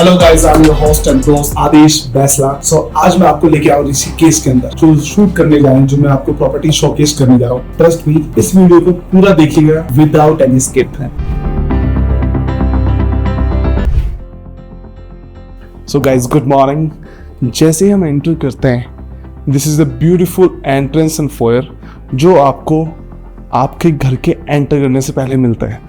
Hello guys, I am your host and दोस्त आदेश बैसला। आज मैं आपको लेके आऊँ ऋषिकेश के अंदर जो शूट करने जा रहे हैं, जो मैं आपको प्रॉपर्टी शोकेस करने जा रहा हूँ। ट्रस्ट मी, इस वीडियो को पूरा देखिएगा विदाउट एनी स्किप है। So guys, good morning. जैसे ही हम एंटर करते हैं, this is the beautiful entrance and foyer जो आपको आपके घर के एंटर करने से पहले मिलता है।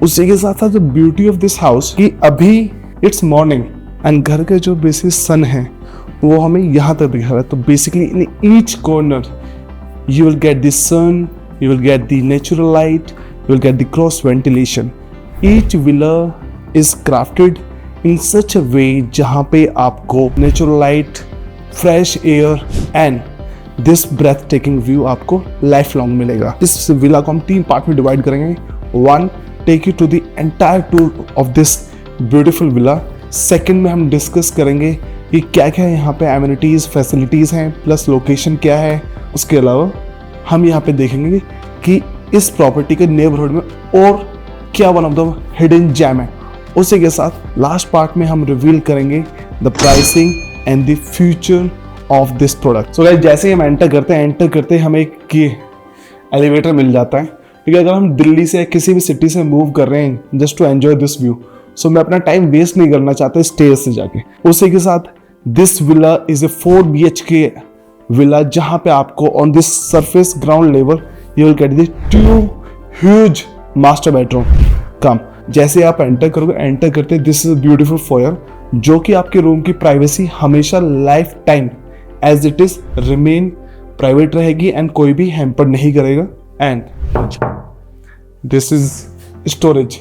उसी के साथ साथ the beauty of this house कि अभी इट्स मॉर्निंग एंड घर के जो बेसिक सन है वो हमें यहाँ तक दिखा रहा है। तो basically in each corner you will get the sun, you will get the natural light, you will get the cross ventilation. Each villa is crafted in such a way जहाँ पे आपको natural light, fresh air and this breathtaking view आपको life long मिलेगा। इस villa को हम 3 part में divide करेंगे। 1, take you to the entire tour of this beautiful villa. Second में हम डिस्कस करेंगे कि क्या क्या यहाँ पे एमिनिटीज, फैसिलिटीज हैं, प्लस लोकेशन क्या है। उसके अलावा हम यहाँ पे देखेंगे कि इस प्रॉपर्टी के नेबरहुड में और क्या one of the hidden gem है। उसी के साथ लास्ट पार्ट में हम रिवील करेंगे the pricing and the future of this product. So guys, जैसे ही हम एंटर करते हैं हमें एक एलिवेटर मिल जाता है। ठीक है, अगर हम दिल्ली से किसी भी सिटी से मूव कर रहे हैं just to enjoy this view, so मैं अपना टाइम वेस्ट नहीं करना चाहता स्टेज से जाके। उसी के साथ this villa is a 4 BHK villa जहां पे आपको on this surface ground level you will get the 2 huge master bedroom come. जैसे आप एंटर करोगे, एंटर करते दिस इज ब्यूटीफुल फोयर जो कि आपके रूम की प्राइवेसी हमेशा life time as it is remain private रहेगी एंड कोई भी हैम्पर नहीं करेगा। And this is storage.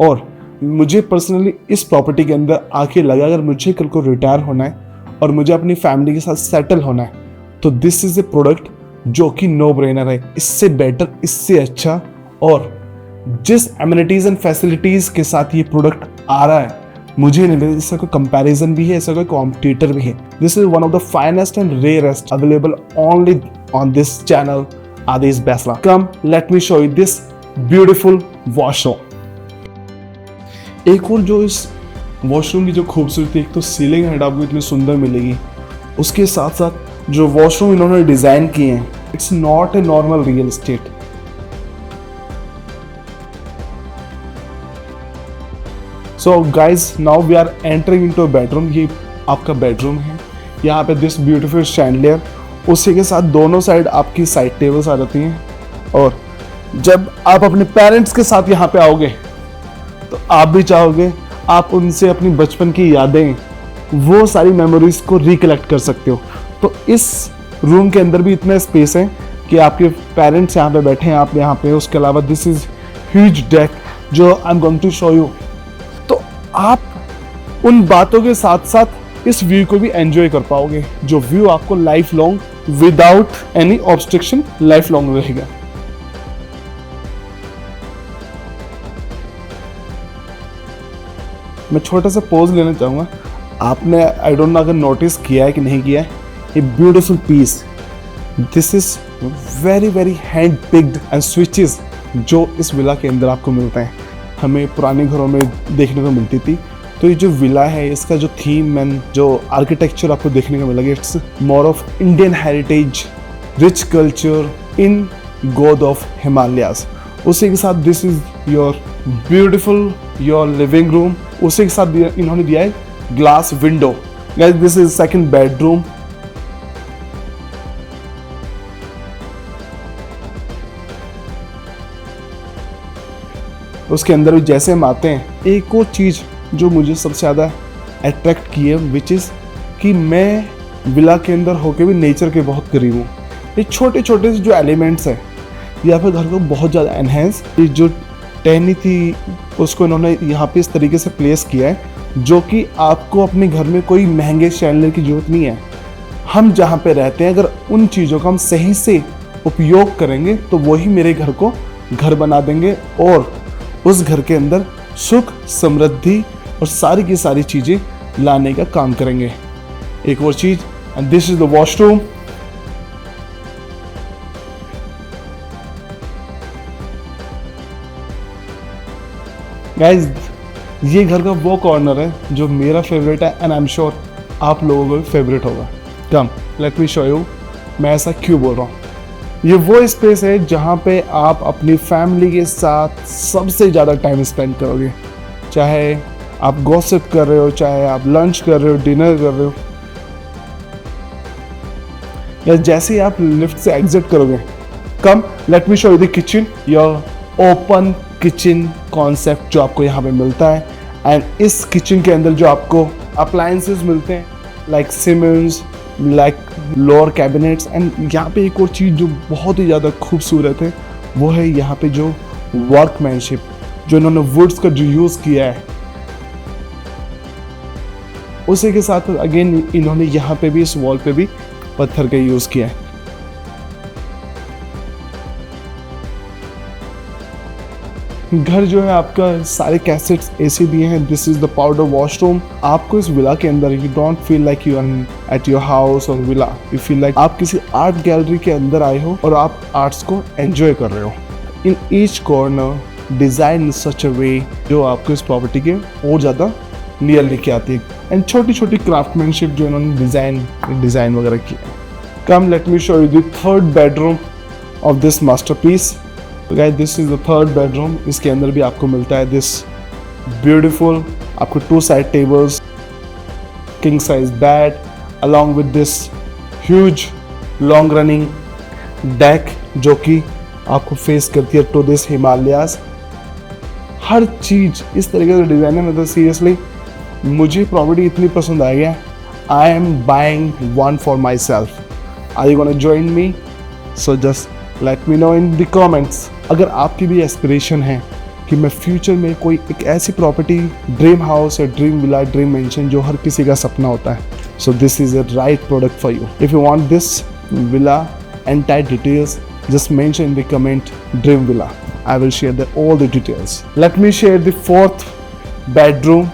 और मुझे पर्सनली इस प्रॉपर्टी के अंदर आके लगा अगर मुझे कल को रिटायर होना है और मुझे अपनी फैमिली के साथ सेटल होना है तो दिस इज ए प्रोडक्ट जो कि नो ब्रेनर है। इससे बेटर, इससे अच्छा और जिस एमिनिटीज एंड फैसिलिटीज के साथ ये प्रोडक्ट आ रहा है मुझे नहीं लगता इसका कोई कंपैरिजन भी है, इसका कोई कॉम्पिटिटर भी है। This is one of the finest and rarest available only on this channel Aadesh Baisla. Come let me show you this beautiful washroom. एक और जो इस वॉशरूम की जो खूबसूरती, एक तो सीलिंग हाइट आपको इतनी सुंदर मिलेगी, उसके साथ साथ जो वॉशरूम इन्होंने डिजाइन किए हैं it's not a normal real estate. So guys, now we are entering into a bedroom. ये आपका बेडरूम है। यहाँ पे दिस ब्यूटीफुल शैंडलियर, उसी के साथ दोनों साइड आपकी साइड टेबल्स आ जाती हैं। और जब आप अपने पेरेंट्स के साथ यहाँ पे आओगे तो आप भी चाहोगे आप उनसे अपनी बचपन की यादें, वो सारी मेमोरीज को रिकलेक्ट कर सकते हो। तो इस रूम के अंदर भी इतना स्पेस है कि आपके पेरेंट्स यहाँ पे बैठे हैं, आप यहाँ पे। उसके अलावा दिस इज ह्यूज डेक जो I am going to show you. तो आप उन बातों के साथ साथ इस व्यू को भी एंजॉय कर पाओगे, जो व्यू आपको life long without any obstruction life long रहेगा। मैं छोटा सा पोज लेना चाहूँगा। आपने आई डोंट नो अगर नोटिस किया है कि नहीं किया है, ये beautiful piece, this is very very hand picked and switches जो इस विला के अंदर आपको मिलते हैं, हमें पुराने घरों में देखने को मिलती थी। तो ये जो विला है इसका जो थीम एंड जो आर्किटेक्चर आपको देखने को मिलेगा it's more of Indian heritage, rich culture in गोद ऑफ हिमालयाज। उसी के साथ this is your beautiful your living room. उसी के साथ इन्होंने दिया है glass window. Guys, this is second bedroom. उसके अंदर भी जैसे हम आते हैं, एक और चीज जो मुझे सबसे ज्यादा अट्रैक्ट की है विच इज कि मैं विला के अंदर होके भी नेचर के बहुत करीब हूँ। ये छोटे छोटे जो एलिमेंट्स हैं ये आपके घर को बहुत ज़्यादा एनहेंस, जो टहनी थी उसको इन्होंने यहाँ पे इस तरीके से प्लेस किया है जो कि आपको अपने घर में कोई महंगे शैंडलियर की जरूरत नहीं है। हम जहाँ पे रहते हैं अगर उन चीज़ों का हम सही से उपयोग करेंगे तो वही मेरे घर को घर बना देंगे और उस घर के अंदर सुख, समृद्धि और सारी की सारी चीज़ें लाने का काम करेंगे। एक और चीज़, and this is the washroom. Guys, ये घर का वो कॉर्नर है जो मेरा फेवरेट है, एंड आई एम श्योर आप लोगों को भी फेवरेट होगा। कम लेट मी शो यू, मैं ऐसा क्यों बोल रहा हूँ। ये वो स्पेस है जहाँ पे आप अपनी फैमिली के साथ सबसे ज़्यादा टाइम स्पेंड करोगे, चाहे आप गॉसिप कर रहे हो, चाहे आप लंच कर रहे हो, डिनर कर रहे हो, या जैसे ही आप लिफ्ट से एग्जिट करोगे। Come let me show you the kitchen, your open kitchen concept जो आपको यहाँ पे मिलता है। एंड इस किचन के अंदर जो आपको अप्लायंसेस मिलते हैं like siemens, like lower cabinets, and यहाँ पे एक और चीज़ जो बहुत ही ज़्यादा खूबसूरत है वो है यहाँ पे जो वर्कमैनशिप, जो इन्होंने वुड्स का जो यूज़ किया है, उसी के साथ अगेन इन्होंने यहाँ पे भी इस वॉल पे भी पत्थर का यूज़ किया है। घर जो है आपका सारे कैसेट्स एसी दिए हैं। This is the powder washroom. आपको इस विला के अंदर you don't feel like you are at your house और विला, यू फील लाइक आप किसी आर्ट गैलरी के अंदर आए हो और आप आर्ट्स को एंजॉय कर रहे हो। In each corner design in such a way जो आपको इस प्रॉपर्टी के और ज़्यादा नियर लेके आती है, एंड छोटी छोटी क्राफ्टमैनशिप जो इन्होंने डिज़ाइन वगैरह की है। Come let me show you the third bedroom of this masterpiece. तो guys this is the third bedroom. इसके अंदर भी आपको मिलता है दिस ब्यूटीफुल, आपको 2 side tables, king size bed, along with this huge long running deck जो कि आपको फेस करती है टू दिस हिमालयाज। हर चीज इस तरीके से डिजाइन है, मतलब सीरियसली मुझे प्रॉपर्टी इतनी पसंद आई है। I am buying one for my self. Are you gonna join me? So just let me know in the comments. अगर आपकी भी एस्पिरेशन है कि मैं फ्यूचर में कोई एक ऐसी प्रॉपर्टी, ड्रीम हाउस या ड्रीम विला, ड्रीम मेंशन जो हर किसी का सपना होता है, so this is a right product for you. If you want this villa entire details, just mention in the comment dream villa. I will share all the details. Let me share the 4th bedroom.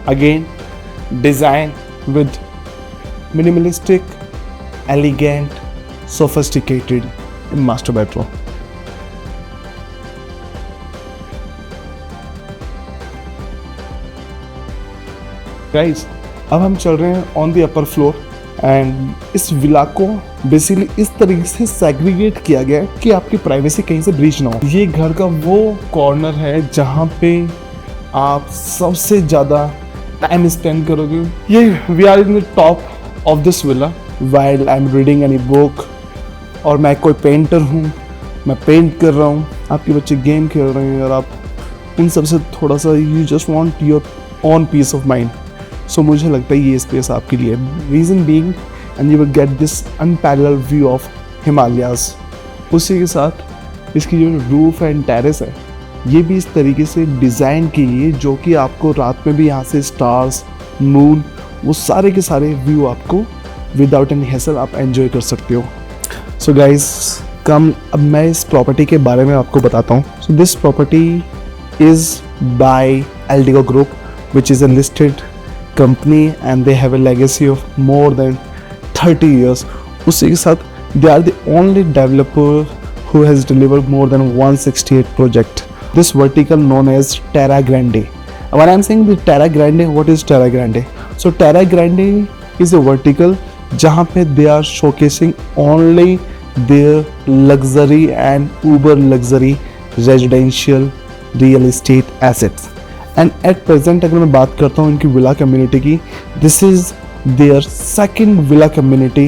Again, design with minimalistic, elegant, sophisticated master bedroom. Guys, अब हम चल रहे हैं on the upper floor, and इस villa को basically इस तरीके से सेग्रीगेट किया गया है कि आपकी प्राइवेसी कहीं से ब्रीच ना हो। ये घर का वो कॉर्नर है जहाँ पे आप सबसे ज़्यादा टाइम स्पेंड करोगे। ये we are in the top of this villa while I am reading any book, और मैं कोई पेंटर हूँ, मैं पेंट कर रहा हूँ, आपके बच्चे गेम खेल रहे हैं और आप इन सबसे थोड़ा सा you just want your own peace of mind. So मुझे लगता है ये स्पेस आपके लिए, reason being and you will get this unparalleled view of Himalayas. उसी के साथ इसकी जो रूफ एंड टेरेस है ये भी इस तरीके से डिज़ाइन की है जो कि आपको रात में भी यहाँ से स्टार्स, मून, वो सारे के सारे व्यू आपको विदाउट एनी हैसल आप एंजॉय कर सकते हो। सो गाइज कम अब मैं इस प्रॉपर्टी के बारे में आपको बताता हूँ। So this property is by Eldeco group which is a listed company and they have a legacy of more than 30 years. उसी के साथ they are the only developer who has delivered more than 168 project. This vertical known as Terra Grande. When I'm saying the Terra Grande, what is Terra Grande? So Terra Grande is a vertical जहाँ पे they are showcasing only their luxury and uber luxury residential real estate assets. And at present अगर मैं बात करता हूँ इनकी villa community की, this is their second villa community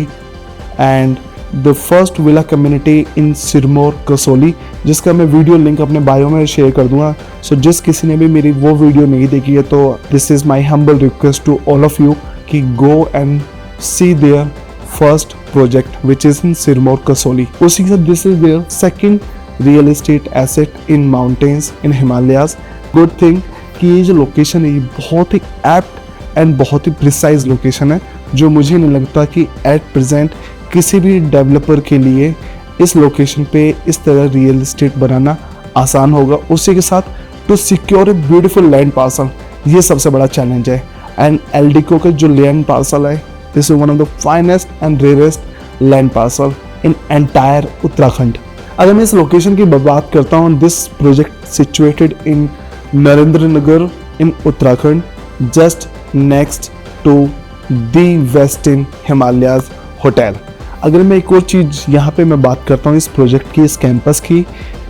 and the first villa community in Sirmaur Kasauli, जिसका मैं वीडियो लिंक अपने बायो में शेयर कर दूंगा। सो जिस किसी ने भी मेरी वो वीडियो नहीं देखी है तो this is my humble request to all of you कि go and see their first project which is in Sirmaur Kasauli. उसी के साथ this is their second real estate asset in mountains in Himalayas. Good thing कि ये जो लोकेशन है ये बहुत ही एप्ट एंड बहुत ही प्रिसाइज लोकेशन है, जो मुझे नहीं लगता कि एट प्रेजेंट किसी भी डेवलपर के लिए इस लोकेशन पे इस तरह रियल एस्टेट बनाना आसान होगा। उसी के साथ to secure a beautiful land parcel, ये सबसे बड़ा चैलेंज है। एंड एल्डिको का जो लैंड पार्सल है this is one of the finest and rarest land parcel in entire Uttarakhand. अगर मैं इस लोकेशन की बात करता हूँ, this project situated in Narendra Nagar in Uttarakhand, just next to the western Himalayas hotel. अगर मैं एक और चीज़ यहाँ पे मैं बात करता हूँ इस प्रोजेक्ट की, इस कैंपस की,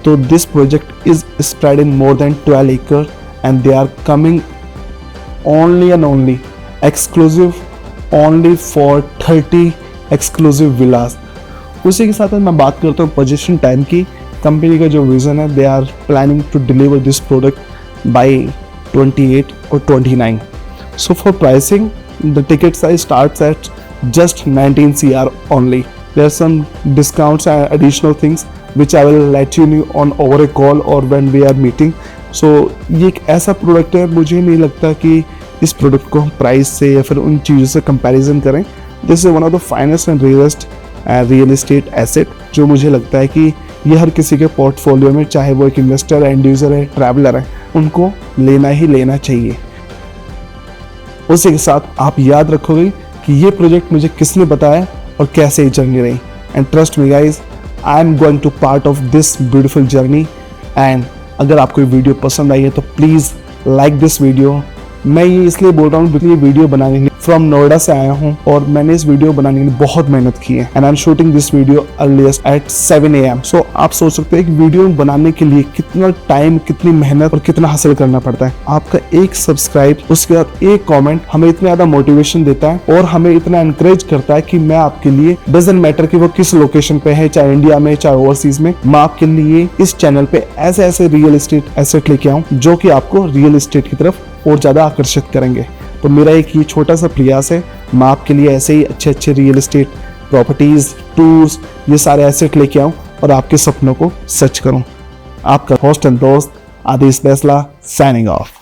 तो this project is spread in more than 12 acre and they are coming only and only exclusive only for 30 exclusive villas. उसी के साथ मैं बात करता हूँ पोजीशन टाइम की। कंपनी का जो विजन है, they are planning to deliver this product by 28 और 29। So for pricing, the ticket size starts at just 19 CR only. There are some discounts and additional things which I will let you know on over a call or when we are meeting. So ये एक ऐसा product है, मुझे नहीं लगता कि इस product को हम प्राइस से या फिर उन चीज़ों से कंपैरिजन करें। This is one of the finest and realest real estate asset, जो मुझे लगता है कि ये हर किसी के पोर्टफोलियो में, चाहे वो एक इन्वेस्टर, एंड यूजर है, ट्रैवलर है, उनको लेना ही लेना चाहिए। उसी के साथ आप याद रखोगे कि ये प्रोजेक्ट मुझे किसने बताया और कैसे ये जर्नी रही। And trust me guys, I am going to part of this beautiful journey. एंड अगर आपको ये वीडियो पसंद आई है तो प्लीज़ लाइक दिस वीडियो। मैं ये इसलिए बोल रहा हूँ क्योंकि ये वीडियो बनाने के लिए फ्रॉम नोएडा से आया हूँ और मैंने इस वीडियो बनाने के लिए बहुत मेहनत की है। And I am shooting this video earliest at 7 AM। So आप सोच सकते हैं कि वीडियो बनाने के लिए कितना टाइम, कितनी मेहनत और कितना हासिल करना पड़ता है। आपका एक सब्सक्राइब, उसके बाद एक कॉमेंट हमें इतना ज़्यादा मोटिवेशन देता है और हमें इतना एनकरेज करता है कि मैं आपके लिए, डजंट मैटर कि वो किस लोकेशन पे है, चाहे इंडिया में चाहे ओवरसीज में, मैं आपके लिए इस चैनल पे ऐसे ऐसे रियल एस्टेट एसेट लेके आऊँ जो कि आपको रियल एस्टेट की तरफ और ज़्यादा आकर्षित करेंगे। तो मेरा एक ये छोटा सा प्रयास है, मैं आपके लिए ऐसे ही अच्छे अच्छे रियल एस्टेट प्रॉपर्टीज़, टूर्स, ये सारे एसेट लेके आऊँ और आपके सपनों को सच करूँ। आपका होस्ट एंड दोस्त आदिश फैसला, साइनिंग ऑफ।